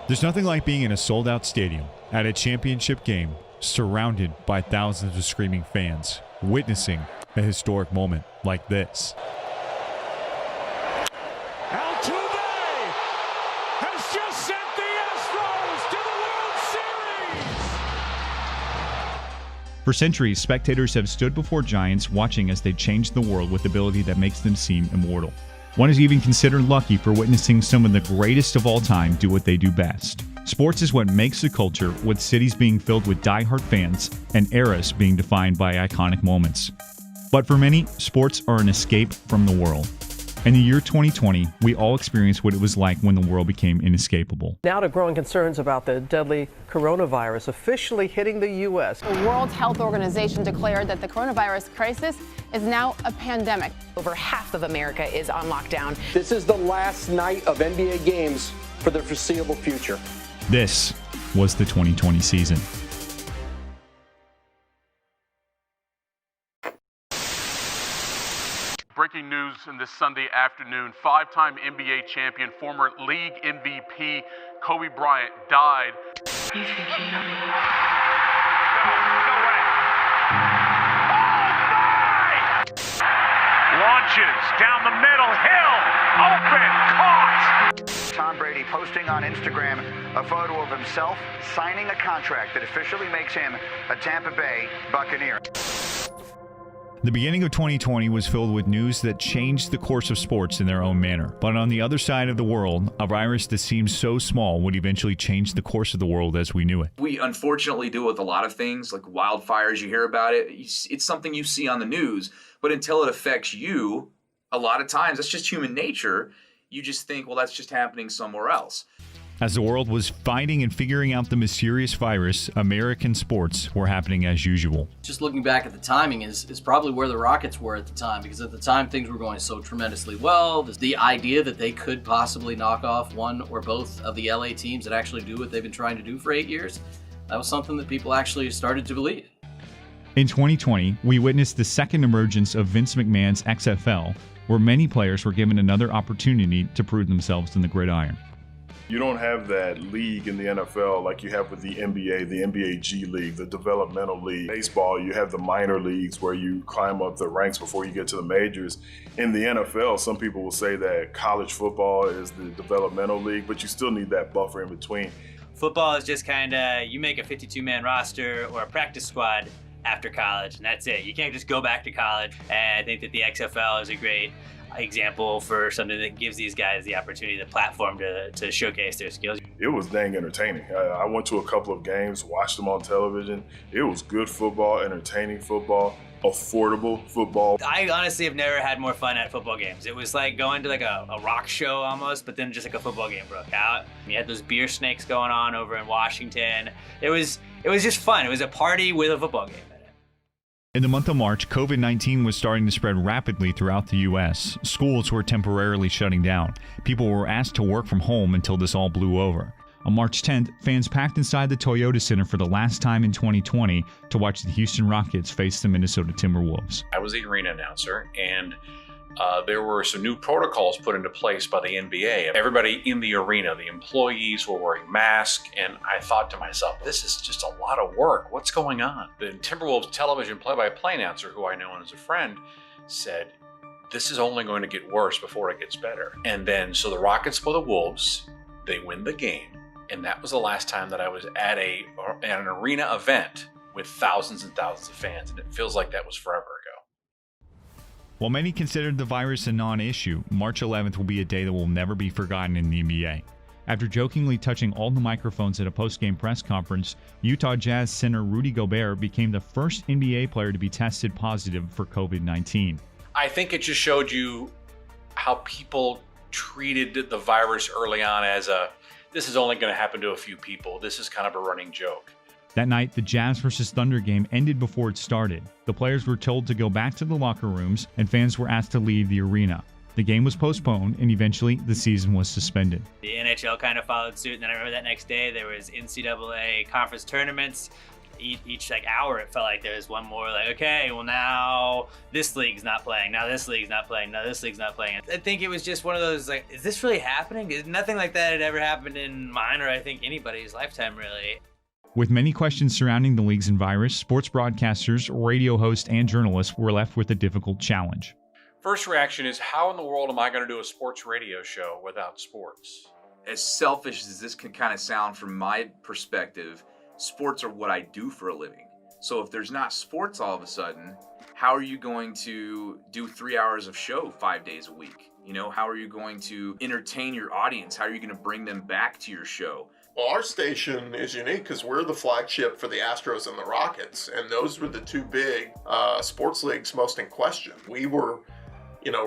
There's nothing like being in a sold-out stadium at a championship game, surrounded by thousands of screaming fans, witnessing a historic moment like this. Altuve has just sent the Astros to the World Series! For centuries, spectators have stood before giants watching as they change the world with ability that makes them seem immortal. One is even considered lucky for witnessing some of the greatest of all time do what they do best. Sports is what makes a culture, with cities being filled with diehard fans and eras being defined by iconic moments. But for many, sports are an escape from the world. In the year 2020, we all experienced what it was like when the world became inescapable. Now to growing concerns about the deadly coronavirus officially hitting the U.S. The World Health Organization declared that the coronavirus crisis is now a pandemic. Over half of America is on lockdown. This is the last night of NBA games for the foreseeable future. This was the 2020 season. Breaking news in this Sunday afternoon, five-time NBA champion, former league MVP Kobe Bryant died. No way. Oh, my! Launches down the middle, Hill, open, caught! Tom Brady posting on Instagram a photo of himself signing a contract that officially makes him a Tampa Bay Buccaneer. The beginning of 2020 was filled with news that changed the course of sports in their own manner. But on the other side of the world, a virus that seemed so small would eventually change the course of the world as we knew it. We unfortunately deal with a lot of things, like wildfires. You hear about it. It's something you see on the news. But until it affects you, a lot of times, that's just human nature. You just think, well, that's just happening somewhere else. As the world was fighting and figuring out the mysterious virus, American sports were happening as usual. Just looking back at the timing is probably where the Rockets were at the time, because at the time things were going so tremendously well. The idea that they could possibly knock off one or both of the LA teams that actually do what they've been trying to do for 8 years, that was something that people actually started to believe. In 2020, we witnessed the second emergence of Vince McMahon's XFL, where many players were given another opportunity to prove themselves in the gridiron. You don't have that league in the NFL like you have with the NBA G League, the developmental league. Baseball, you have the minor leagues where you climb up the ranks before you get to the majors. In the NFL, some people will say that college football is the developmental league, but you still need that buffer in between. Football is just kind of, you make a 52-man roster or a practice squad after college, and that's it. You can't just go back to college. And I think that the XFL is a great example for something that gives these guys the opportunity, the platform to showcase their skills. It was dang entertaining. I went to a couple of games, watched them on television. It was good football, entertaining football, affordable football. I honestly have never had more fun at football games. It was like going to like a rock show almost, but then just like a football game broke out. You had those beer snakes going on over in Washington. It was just fun. It was a party with a football game. In the month of March, COVID-19 was starting to spread rapidly throughout the U.S. Schools were temporarily shutting down. People were asked to work from home until this all blew over. On March 10th, fans packed inside the Toyota Center for the last time in 2020 to watch the Houston Rockets face the Minnesota Timberwolves. I was the arena announcer, and there were some new protocols put into place by the NBA. Everybody in the arena, the employees were wearing masks, and I thought to myself, this is just a lot of work. What's going on? The Timberwolves television play-by-play announcer, who I know as a friend, said, this is only going to get worse before it gets better. And then, so the Rockets play the Wolves, they win the game, and that was the last time that I was at an arena event with thousands and thousands of fans, and it feels like that was forever ago. While many considered the virus a non-issue, March 11th will be a day that will never be forgotten in the NBA. After jokingly touching all the microphones at a post-game press conference, Utah Jazz center Rudy Gobert became the first NBA player to be tested positive for COVID-19. I think it just showed you how people treated the virus early on as this is only going to happen to a few people. This is kind of a running joke. That night, the Jazz vs. Thunder game ended before it started. The players were told to go back to the locker rooms, and fans were asked to leave the arena. The game was postponed, and eventually the season was suspended. The NHL kind of followed suit, and then I remember that next day there was NCAA conference tournaments. each like hour it felt like there was one more, like, okay, well now this league's not playing, now this league's not playing, now this league's not playing. I think it was just one of those, like, is this really happening? Nothing like that had ever happened in mine, or I think anybody's lifetime, really. With many questions surrounding the leagues and virus, sports broadcasters, radio hosts, and journalists were left with a difficult challenge. First reaction is, how in the world am I going to do a sports radio show without sports? As selfish as this can kind of sound from my perspective, sports are what I do for a living. So if there's not sports all of a sudden, how are you going to do 3 hours of show 5 days a week? You know, how are you going to entertain your audience? How are you going to bring them back to your show? Well, our station is unique because we're the flagship for the Astros and the Rockets, and those were the two big sports leagues most in question. We were,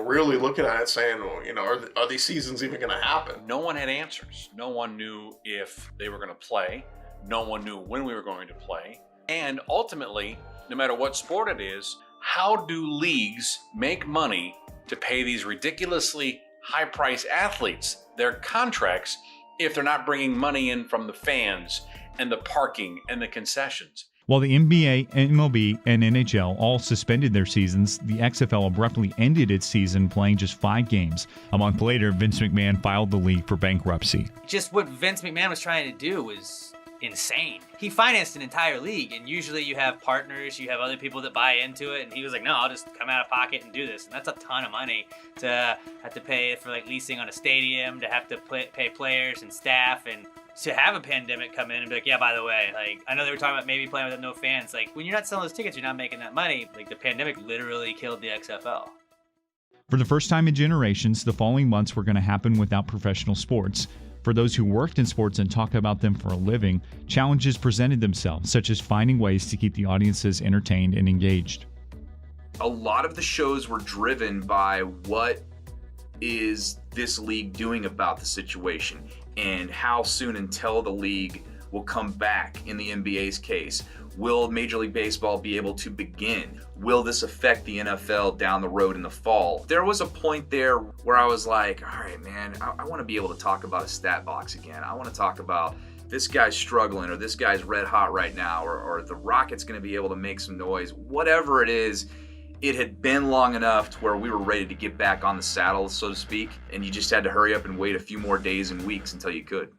really looking at it saying, are these seasons even going to happen? No one had answers. No one knew if they were going to play. No one knew when we were going to play. And ultimately, no matter what sport it is, how do leagues make money to pay these ridiculously high-priced athletes their contracts if they're not bringing money in from the fans and the parking and the concessions? While the NBA, MLB, and NHL all suspended their seasons, the XFL abruptly ended its season playing just 5 games. A month later, Vince McMahon filed the league for bankruptcy. Just what Vince McMahon was trying to do was insane. He financed an entire league, and usually you have partners, you have other people that buy into it, and he was like, no, I'll just come out of pocket and do this. And that's a ton of money to have to pay for, like, leasing on a stadium, to have to pay players and staff, and to have a pandemic come in and be like, yeah, by the way, like, I know they were talking about maybe playing with no fans. Like, when you're not selling those tickets, you're not making that money. Like, the pandemic literally killed the XFL. For the first time in generations, the following months were going to happen without professional sports. For those who worked in sports and talk about them for a living, challenges presented themselves, such as finding ways to keep the audiences entertained and engaged. A lot of the shows were driven by what is this league doing about the situation, and how soon until the league will come back. In the NBA's case, will Major League Baseball be able to begin? Will this affect the NFL down the road in the fall? There was a point there where I was like, all right, man, I want to be able to talk about a stat box again. I want to talk about this guy's struggling, or this guy's red hot right now, or the Rockets going to be able to make some noise. Whatever it is, it had been long enough to where we were ready to get back on the saddle, so to speak, and you just had to hurry up and wait a few more days and weeks until you could.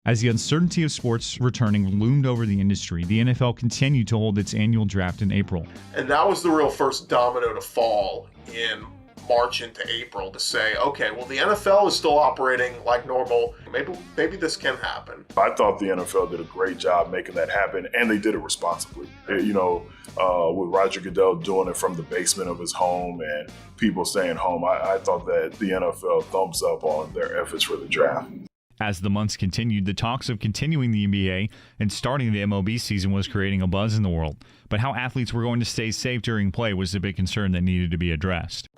As the uncertainty of sports returning loomed over the industry, the NFL continued to hold its annual draft in April. And that was the real first domino to fall in March into April, to say, okay, well, the NFL is still operating like normal. Maybe this can happen. I thought the NFL did a great job making that happen, and they did it responsibly. With Roger Goodell doing it from the basement of his home and people staying home, I thought that the NFL thumbs up on their efforts for the draft. As the months continued, the talks of continuing the NBA and starting the MLB season was creating a buzz in the world. But how athletes were going to stay safe during play was a big concern that needed to be addressed.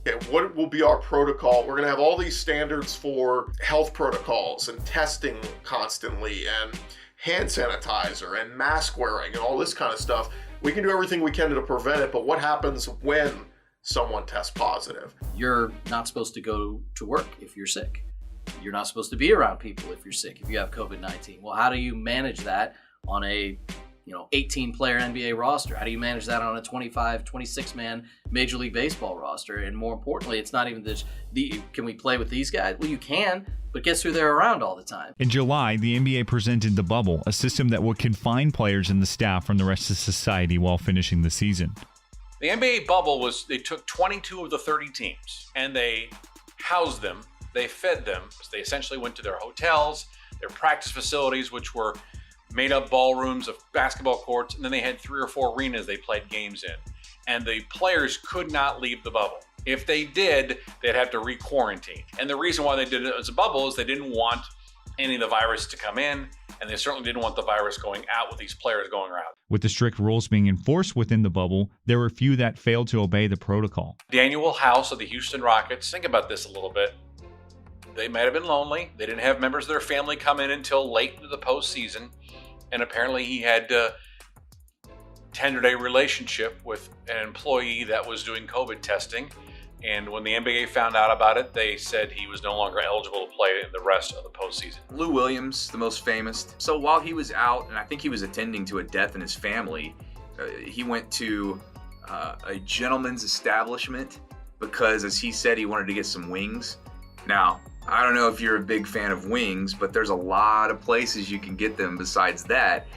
Okay, what will be our protocol? We're going to have all these standards for health protocols and testing constantly and hand sanitizer and mask wearing and all this kind of stuff. We can do everything we can to prevent it, but what happens when someone tests positive? You're not supposed to go to work if you're sick. You're not supposed to be around people if you're sick, if you have COVID-19. Well, how do you manage that on a 18-player NBA roster? How do you manage that on a 25, 26-man Major League Baseball roster? And more importantly, it's not even can we play with these guys? Well, you can, but guess who they're around all the time? In July, the NBA presented the bubble, a system that would confine players and the staff from the rest of society while finishing the season. The NBA bubble they took 22 of the 30 teams and they housed them. They fed them. They essentially went to their hotels, their practice facilities, which were made up ballrooms of basketball courts, and then they had 3 or 4 arenas they played games in. And the players could not leave the bubble. If they did, they'd have to re-quarantine. And the reason why they did it as a bubble is they didn't want any of the virus to come in, and they certainly didn't want the virus going out with these players going around. With the strict rules being enforced within the bubble, there were few that failed to obey the protocol. The annual house of the Houston Rockets, think about this a little bit. They might have been lonely. They didn't have members of their family come in until late into the postseason. And apparently he had tendered a relationship with an employee that was doing COVID testing. And when the NBA found out about it, they said he was no longer eligible to play in the rest of the postseason. Lou Williams, the most famous. So while he was out, and I think he was attending to a death in his family, he went to a gentleman's establishment because, as he said, he wanted to get some wings. Now, I don't know if you're a big fan of wings, but there's a lot of places you can get them besides that.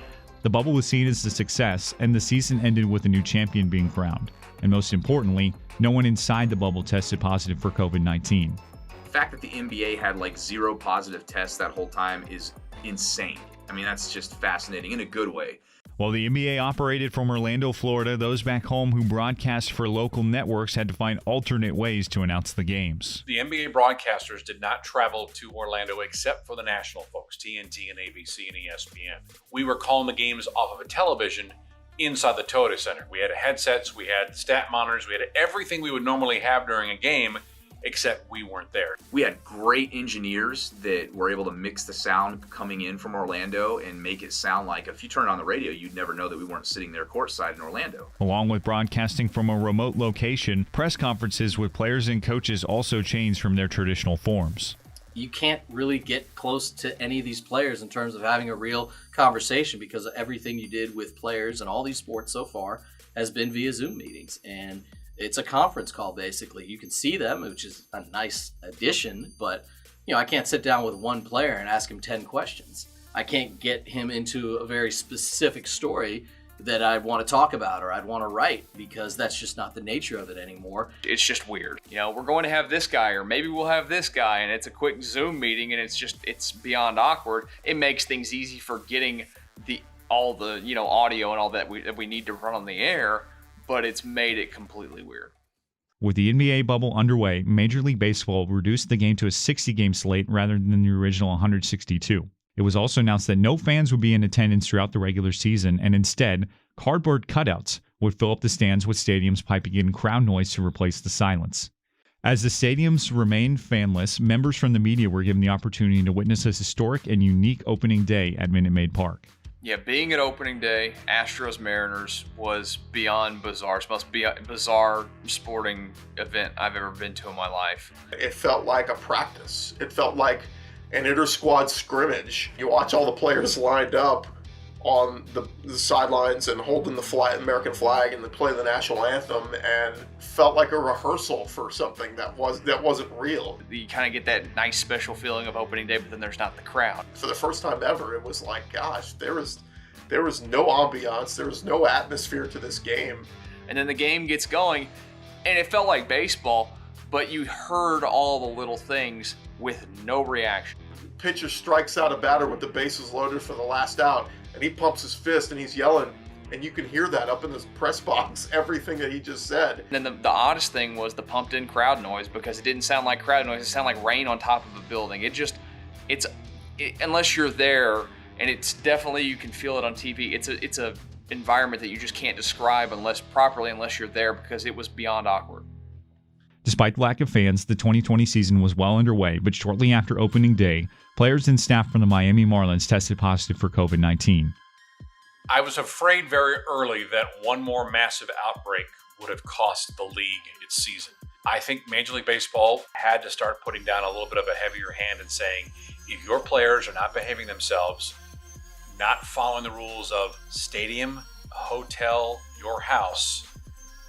The bubble was seen as a success, and the season ended with a new champion being crowned. And most importantly, no one inside the bubble tested positive for COVID-19. The fact that the NBA had like 0 positive tests that whole time is insane. I mean, that's just fascinating in a good way. While the NBA operated from Orlando, Florida, those back home who broadcast for local networks had to find alternate ways to announce the games. The NBA broadcasters did not travel to Orlando except for the national folks, TNT and ABC and ESPN. We were calling the games off of a television inside the Toyota Center. We had headsets, we had stat monitors, we had everything we would normally have during a game, except we weren't there. We had great engineers that were able to mix the sound coming in from Orlando and make it sound like if you turn it on the radio, you'd never know that we weren't sitting there courtside in Orlando. Along with broadcasting from a remote location, press conferences with players and coaches also changed from their traditional forms. You can't really get close to any of these players in terms of having a real conversation because everything you did with players in all these sports so far has been via Zoom meetings. And it's a conference call, basically. You can see them, which is a nice addition, but I can't sit down with one player and ask him 10 questions. I can't get him into a very specific story that I'd want to talk about or I'd want to write because that's just not the nature of it anymore. It's just weird. We're going to have this guy or maybe we'll have this guy and it's a quick Zoom meeting and it's beyond awkward. It makes things easy for getting all the audio and all that we need to run on the air, but it's made it completely weird. With the NBA bubble underway, Major League Baseball reduced the game to a 60-game slate rather than the original 162. It was also announced that no fans would be in attendance throughout the regular season, and instead, cardboard cutouts would fill up the stands with stadiums piping in crowd noise to replace the silence. As the stadiums remained fanless, members from the media were given the opportunity to witness a historic and unique opening day at Minute Maid Park. Yeah, being at opening day, Astros-Mariners was beyond bizarre. It's the most bizarre sporting event I've ever been to in my life. It felt like a practice. It felt like an inter-squad scrimmage. You watch all the players lined up on the sidelines and holding the American flag and they play the national anthem, and felt like a rehearsal for something that wasn't real. You kind of get that nice special feeling of opening day, but then there's not the crowd. For the first time ever, it was like, gosh, there was no ambiance, there was no atmosphere to this game. And then the game gets going, and it felt like baseball, but you heard all the little things with no reaction. Pitcher strikes out a batter with the bases loaded for the last out, and he pumps his fist and he's yelling, and you can hear that up in the press box, everything that he just said. And then the oddest thing was the pumped in crowd noise, because it didn't sound like crowd noise, it sounded like rain on top of a building. Unless you're there, and it's definitely, you can feel it on TV, it's a environment that you just can't describe unless you're there, because it was beyond awkward. Despite the lack of fans, the 2020 season was well underway, but shortly after opening day, players and staff from the Miami Marlins tested positive for COVID-19. I was afraid very early that one more massive outbreak would have cost the league its season. I think Major League Baseball had to start putting down a little bit of a heavier hand and saying, if your players are not behaving themselves, not following the rules of stadium, hotel, your house,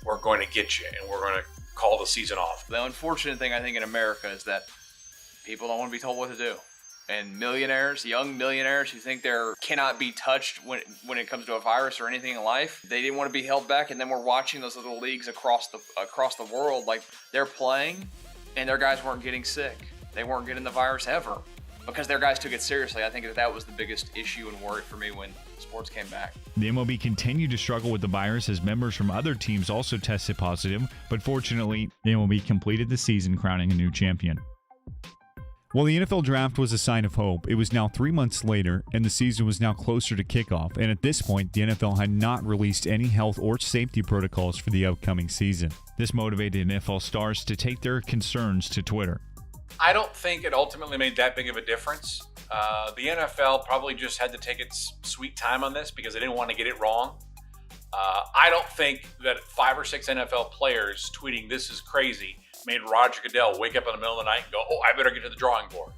we're going to get you and we're going to call the season off. The unfortunate thing I think in America is that people don't want to be told what to do. And millionaires, young millionaires who think they cannot be touched when it comes to a virus or anything in life, they didn't want to be held back. And then we're watching those little leagues across the world, like they're playing and their guys weren't getting sick. They weren't getting the virus ever because their guys took it seriously. I think that was the biggest issue and worry for me when sports came back. The MLB continued to struggle with the virus as members from other teams also tested positive, but fortunately, the MLB completed the season crowning a new champion. While the NFL draft was a sign of hope, it was now 3 months later, and the season was now closer to kickoff, and at this point, the NFL had not released any health or safety protocols for the upcoming season. This motivated NFL stars to take their concerns to Twitter. I don't think it ultimately made that big of a difference. The NFL probably just had to take its sweet time on this because they didn't want to get it wrong. I don't think that 5 or 6 NFL players tweeting "this is crazy" made Roger Goodell wake up in the middle of the night and go, oh, I better get to the drawing board.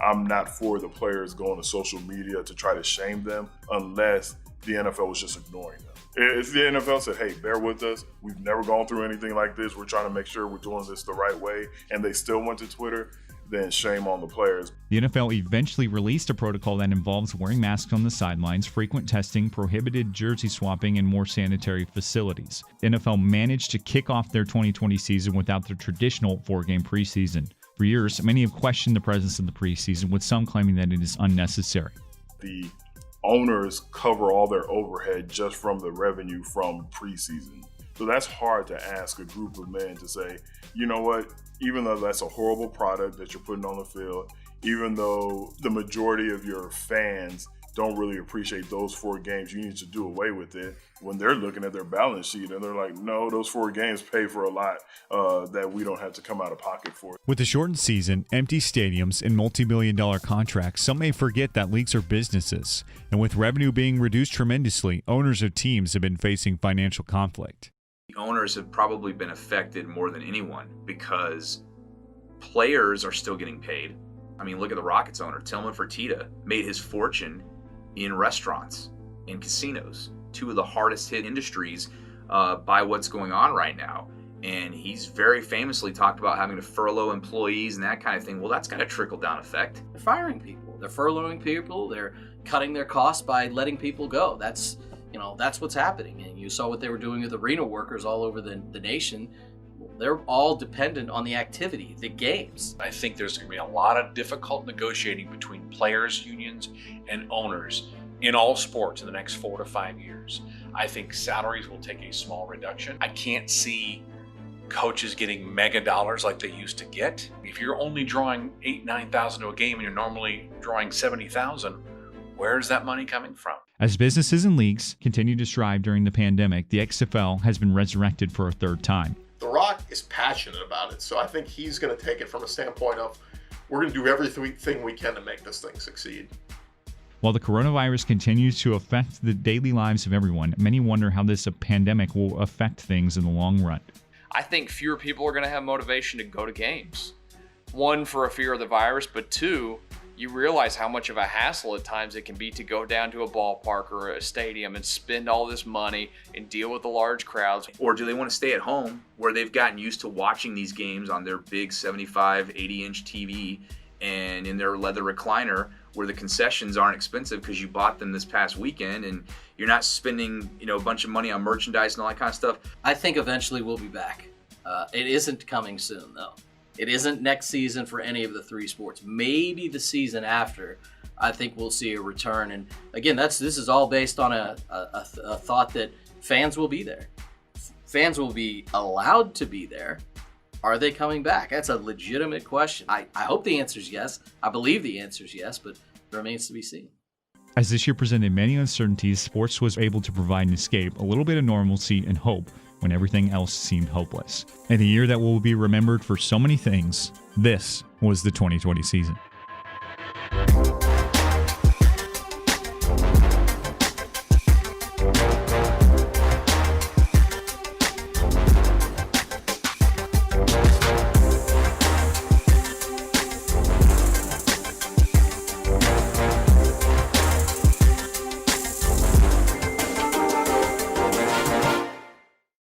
I'm not for the players going to social media to try to shame them unless the NFL was just ignoring them. If the NFL said, hey, bear with us, we've never gone through anything like this, we're trying to make sure we're doing this the right way, and they still went to Twitter, then shame on the players. The NFL eventually released a protocol that involves wearing masks on the sidelines, frequent testing, prohibited jersey swapping, and more sanitary facilities. The NFL managed to kick off their 2020 season without their traditional 4-game preseason. For years, many have questioned the presence of the preseason, with some claiming that it is unnecessary. The owners cover all their overhead just from the revenue from preseason. So that's hard to ask a group of men to say, you know what, even though that's a horrible product that you're putting on the field, even though the majority of your fans don't really appreciate those 4 games, you need to do away with it. When they're looking at their balance sheet and they're like, no, those 4 games pay for a lot that we don't have to come out of pocket for. With a shortened season, empty stadiums, and multi-million-dollar contracts, some may forget that leagues are businesses. And with revenue being reduced tremendously, owners of teams have been facing financial conflict. The owners have probably been affected more than anyone because players are still getting paid. I mean, look at the Rockets owner, Tillman Fertitta, made his fortune in restaurants and casinos, 2 of the hardest hit industries by what's going on right now. And he's very famously talked about having to furlough employees and that kind of thing. Well, that's got a trickle-down effect. They're firing people. They're furloughing people. They're cutting their costs by letting people go. That's what's happening. And you saw what they were doing with arena workers all over the nation. They're all dependent on the activity, the games. I think there's going to be a lot of difficult negotiating between players' unions and owners in all sports in the next 4 to 5 years. I think salaries will take a small reduction. I can't see coaches getting mega dollars like they used to get. If you're only drawing $8,000-9,000 to a game and you're normally drawing $70,000, where's that money coming from? As businesses and leagues continue to strive during the pandemic, the XFL has been resurrected for a 3rd time. The Rock is passionate about it, so I think he's going to take it from a standpoint of we're going to do everything we can to make this thing succeed. While the coronavirus continues to affect the daily lives of everyone, many wonder how this pandemic will affect things in the long run. I think fewer people are going to have motivation to go to games. 1, for a fear of the virus, but 2, you realize how much of a hassle at times it can be to go down to a ballpark or a stadium and spend all this money and deal with the large crowds. Or do they want to stay at home where they've gotten used to watching these games on their big 75, 80-inch TV and in their leather recliner where the concessions aren't expensive because you bought them this past weekend and you're not spending, a bunch of money on merchandise and all that kind of stuff? I think eventually we'll be back. It isn't coming soon, though. It isn't next season for any of the 3 sports. Maybe the season after, I think we'll see a return. And again, this is all based on a thought that fans will be there. Fans will be allowed to be there. Are they coming back? That's a legitimate question. I hope the answer is yes. I believe the answer is yes, but it remains to be seen. As this year presented many uncertainties, sports was able to provide an escape, a little bit of normalcy and hope when everything else seemed hopeless. In a year that will be remembered for so many things, this was the 2020 season.